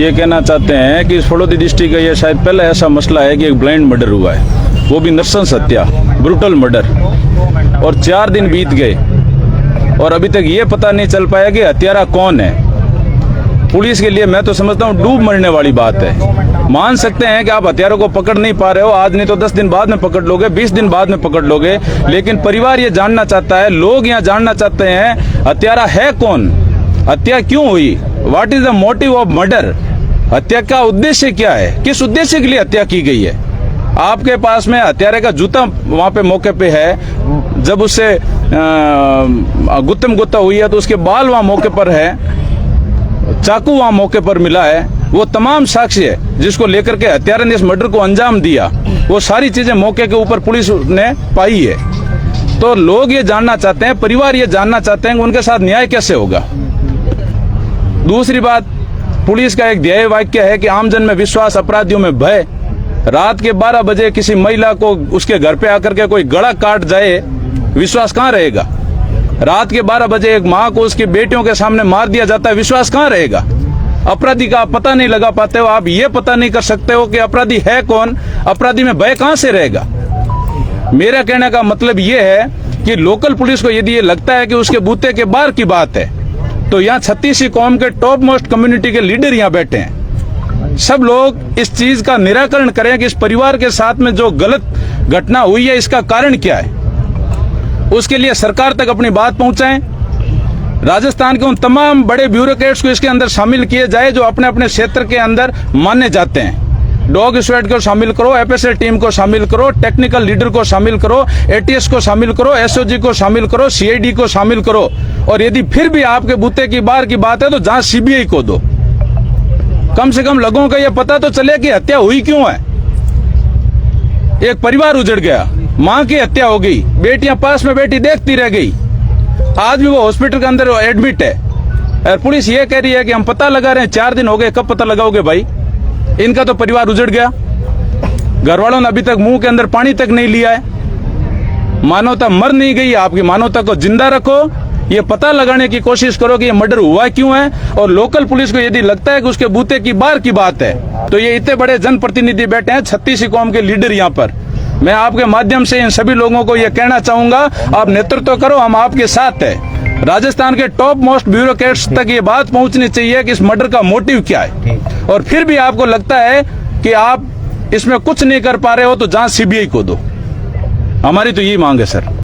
ये कहना चाहते हैं कि फड़ौदी डिस्ट्रिक्ट का ये शायद पहला ऐसा मसला है कि एक ब्लाइंड मर्डर हुआ है, वो भी नृशंस हत्या, ब्रूटल मर्डर, और 4 दिन बीत गए और अभी तक ये पता नहीं चल पाया कि हत्यारा कौन है। पुलिस के लिए मैं तो समझता हूँ डूब मरने वाली बात है। मान सकते हैं कि आप हत्यारों को पकड़ नहीं पा रहे हो, आज नहीं तो 10 दिन बाद में पकड़ लोगे, 20 दिन बाद में पकड़ लोगे, लेकिन परिवार ये जानना चाहता है, लोग यहाँ जानना चाहते हैं हत्यारा है कौन, हत्या क्यों हुई, what is the motive of murder, हत्या का उद्देश्य क्या है, किस उद्देश्य के लिए हत्या की गई है। आपके पास में हत्यारे का जूता वहां पे मौके पे है, जब उससे गुत्तम गुत्ता हुई है तो उसके बाल वहां मौके पर है, चाकू वहां मौके पर मिला है, वो तमाम साक्ष्य है जिसको लेकर के हत्यारे ने इस मर्डर को अंजाम दिया, वो सारी चीजें मौके के ऊपर पुलिस ने पाई है। तो लोग ये जानना चाहते हैं, परिवार ये जानना चाहते हैं कि उनके साथ न्याय कैसे होगा। दूसरी बात, पुलिस का एक ध्येय वाक्य है कि आमजन में विश्वास, अपराधियों में भय। रात के 12 बजे किसी महिला को उसके घर पे आकर के कोई गला काट जाए, विश्वास कहाँ रहेगा। रात के 12 बजे एक माँ को उसकी बेटियों के सामने मार दिया जाता है, विश्वास कहाँ रहेगा। अपराधी का आप पता नहीं लगा पाते हो, आप ये पता नहीं कर सकते हो कि अपराधी है कौन, अपराधी में भय कहाँ से रहेगा। मेरा कहने का मतलब ये है कि लोकल पुलिस को यदि ये लगता है कि उसके बूते के बाहर की बात है, तो यहाँ 36 कौम के टॉप मोस्ट कम्युनिटी के लीडर यहाँ बैठे हैं। सब लोग इस चीज का निराकरण करें कि इस परिवार के साथ में जो गलत घटना हुई है इसका कारण क्या है, उसके लिए सरकार तक अपनी बात पहुंचाएं। राजस्थान के उन तमाम बड़े ब्यूरोक्रेट्स को इसके अंदर शामिल किए जाए जो अपने अपने क्षेत्र के अंदर माने जाते हैं। डॉग स्क्वाड को शामिल करो, एफएसएल टीम को शामिल करो, टेक्निकल लीडर को शामिल करो, एटीएस को शामिल करो, एसओजी को शामिल करो, सीआईडी को शामिल करो, और यदि फिर भी आपके बूते की बार की बात है तो जांच सीबीआई को दो। कम से कम लोगों का यह पता तो चले कि हत्या हुई क्यों है। एक परिवार उजड़ गया, मां की हत्या हो गई, बेटियां पास में बैठी देखती रह गई, आज भी वो हॉस्पिटल के अंदर एडमिट है, और पुलिस ये कह रही है कि हम पता लगा रहे हैं। 4 दिन हो गए, कब पता लगाओगे भाई। इनका तो परिवार उजड़ गया, घर वालों ने अभी तक मुंह के अंदर पानी तक नहीं लिया है। मानवता मर नहीं गई, आपकी मानवता को जिंदा रखो, ये पता लगाने की कोशिश करो कि ये मर्डर हुआ क्यों है। और लोकल पुलिस को यदि लगता है कि उसके बूते की बार की बात है, तो ये इतने बड़े जनप्रतिनिधि बैठे हैं, 36 कौम के लीडर यहाँ पर, मैं आपके माध्यम से इन सभी लोगों को यह कहना चाहूंगा, आप नेतृत्व करो, हम आपके साथ हैं। राजस्थान के टॉप मोस्ट ब्यूरोक्रेट्स तक ये बात पहुंचनी चाहिए कि इस मर्डर का मोटिव क्या है, और फिर भी आपको लगता है कि आप इसमें कुछ नहीं कर पा रहे हो तो जांच सीबीआई को दो। हमारी तो यही मांग है सर।